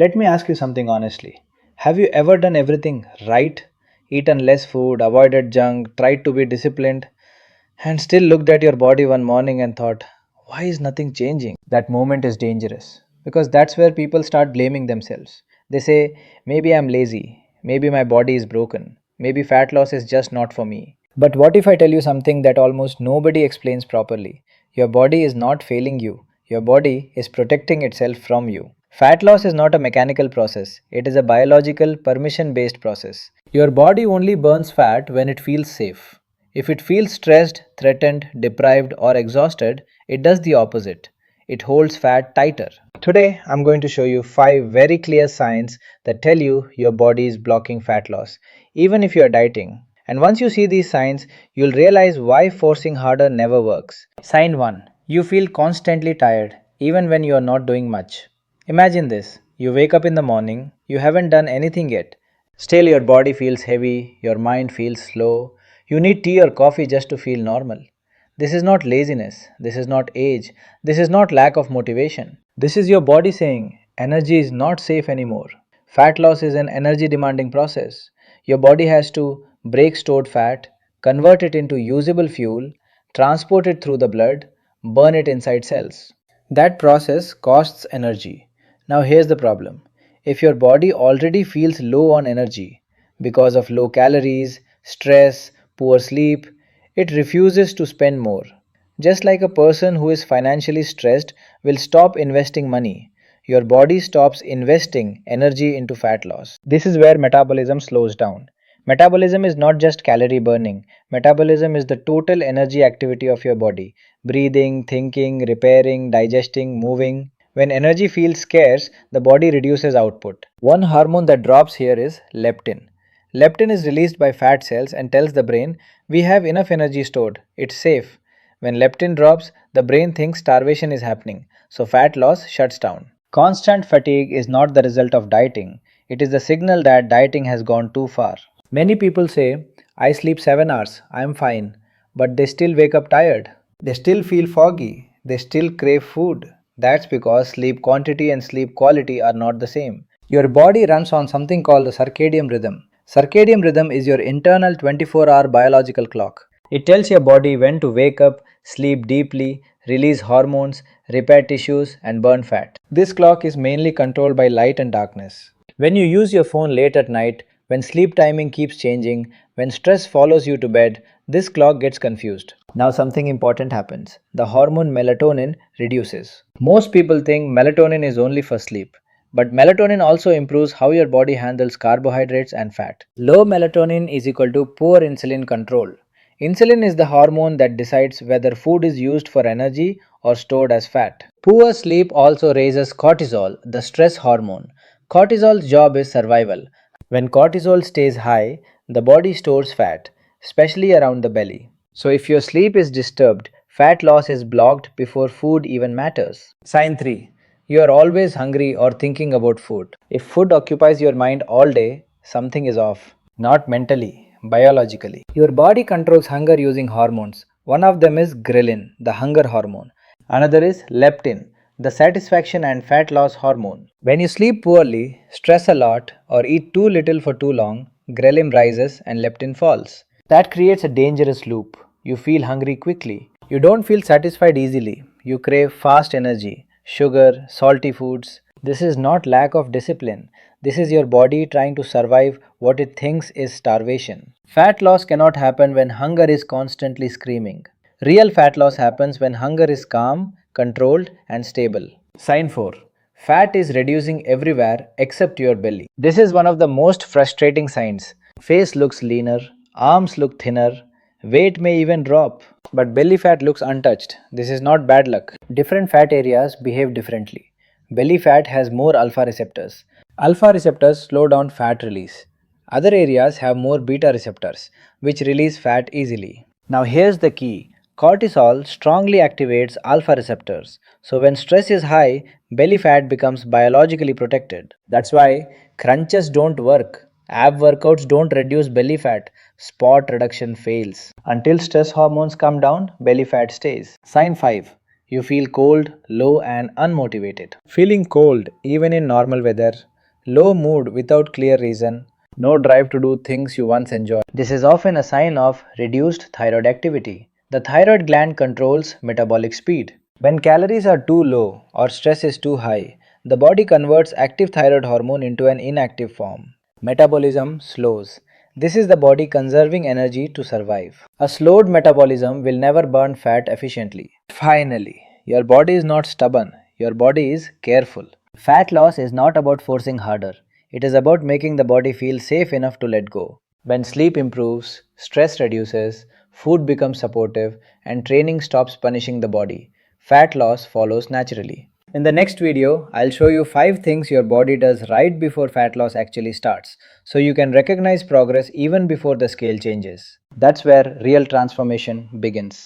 Let me ask you something honestly. Have you ever done everything right? Eaten less food, avoided junk, tried to be disciplined, and still looked at your body one morning and thought, why is nothing changing? That moment is dangerous because that's where people start blaming themselves. They say, maybe I'm lazy, maybe my body is broken, maybe fat loss is just not for me. But what if I tell you something that almost nobody explains properly? Your body is not failing you, your body is protecting itself from you. Fat loss is not a mechanical process, it is a biological, permission based process. Your body only burns fat when it feels safe. If it feels stressed, threatened, deprived, or exhausted, it does the opposite. It holds fat tighter. Today, I'm going to show you 5 very clear signs that tell you your body is blocking fat loss, even if you are dieting. And once you see these signs, you'll realize why forcing harder never works. Sign 1. You feel constantly tired, even when you are not doing much. Imagine this: you wake up in the morning, you haven't done anything yet. Still, your body feels heavy, your mind feels slow. You need tea or coffee just to feel normal. This is not laziness, this is not age, this is not lack of motivation. This is your body saying, energy is not safe anymore. Fat loss is an energy demanding process. Your body has to break stored fat, convert it into usable fuel, transport it through the blood, burn it inside cells. That process costs energy. Now, here's the problem: if your body already feels low on energy because of low calories, stress, poor sleep, it refuses to spend more. Just like a person who is financially stressed will stop investing money, your body stops investing energy into fat loss. This is where metabolism slows down. Metabolism is not just calorie burning, metabolism is the total energy activity of your body: breathing, thinking, repairing, digesting, moving. When energy feels scarce, the body reduces output. One hormone that drops here is leptin. Leptin is released by fat cells and tells the brain, we have enough energy stored, it's safe. When leptin drops, the brain thinks starvation is happening, so fat loss shuts down. Constant fatigue is not the result of dieting, it is the signal that dieting has gone too far. Many people say, I sleep 7 hours, I am fine, but they still wake up tired. They still feel foggy, they still crave food. That's because sleep quantity and sleep quality are not the same. Your body runs on something called the circadian rhythm. Circadian rhythm is your internal 24-hour biological clock. It tells your body when to wake up, sleep deeply, release hormones, repair tissues, and burn fat. This clock is mainly controlled by light and darkness. When you use your phone late at night, when sleep timing keeps changing, when stress follows you to bed, this clock gets confused. Now, something important happens: the hormone melatonin reduces. Most people think melatonin is only for sleep, but melatonin also improves how your body handles carbohydrates and fat. Low melatonin is equal to poor insulin control. Insulin is the hormone that decides whether food is used for energy or stored as fat. Poor sleep also raises cortisol, the stress hormone. Cortisol's job is survival. When cortisol stays high, the body stores fat, especially around the belly. So, if your sleep is disturbed, fat loss is blocked before food even matters. Sign 3. You are always hungry or thinking about food. If food occupies your mind all day, something is off. Not mentally, biologically. Your body controls hunger using hormones. One of them is ghrelin, the hunger hormone. Another is leptin, the satisfaction and fat loss hormone. When you sleep poorly, stress a lot, or eat too little for too long, ghrelin rises and leptin falls. That creates a dangerous loop. You feel hungry quickly. You don't feel satisfied easily. You crave fast energy, sugar, salty foods. This is not lack of discipline. This is your body trying to survive what it thinks is starvation. Fat loss cannot happen when hunger is constantly screaming. Real fat loss happens when hunger is calm, controlled, and stable. Sign 4. Fat is reducing everywhere except your belly. This is one of the most frustrating signs. Face looks leaner, arms look thinner, weight may even drop, but belly fat looks untouched. This is not bad luck. Different fat areas behave differently. Belly fat has more alpha receptors. Alpha receptors slow down fat release. Other areas have more beta receptors, which release fat easily. Now, here's the key: cortisol strongly activates alpha receptors. So, when stress is high, belly fat becomes biologically protected. That's why crunches don't work. Ab workouts don't reduce belly fat. Spot reduction fails. Until stress hormones come down, belly fat stays. Sign 5. You feel cold, low, and unmotivated. Feeling cold even in normal weather, low mood without clear reason, no drive to do things you once enjoyed. This is often a sign of reduced thyroid activity. The thyroid gland controls metabolic speed. When calories are too low or stress is too high, the body converts active thyroid hormone into an inactive form. Metabolism slows. This is the body conserving energy to survive. A slowed metabolism will never burn fat efficiently. Finally, your body is not stubborn, your body is careful. Fat loss is not about forcing harder, it is about making the body feel safe enough to let go. When sleep improves, stress reduces, food becomes supportive, and training stops punishing the body, fat loss follows naturally. In the next video, I'll show you 5 things your body does right before fat loss actually starts, so you can recognize progress even before the scale changes. That's where real transformation begins.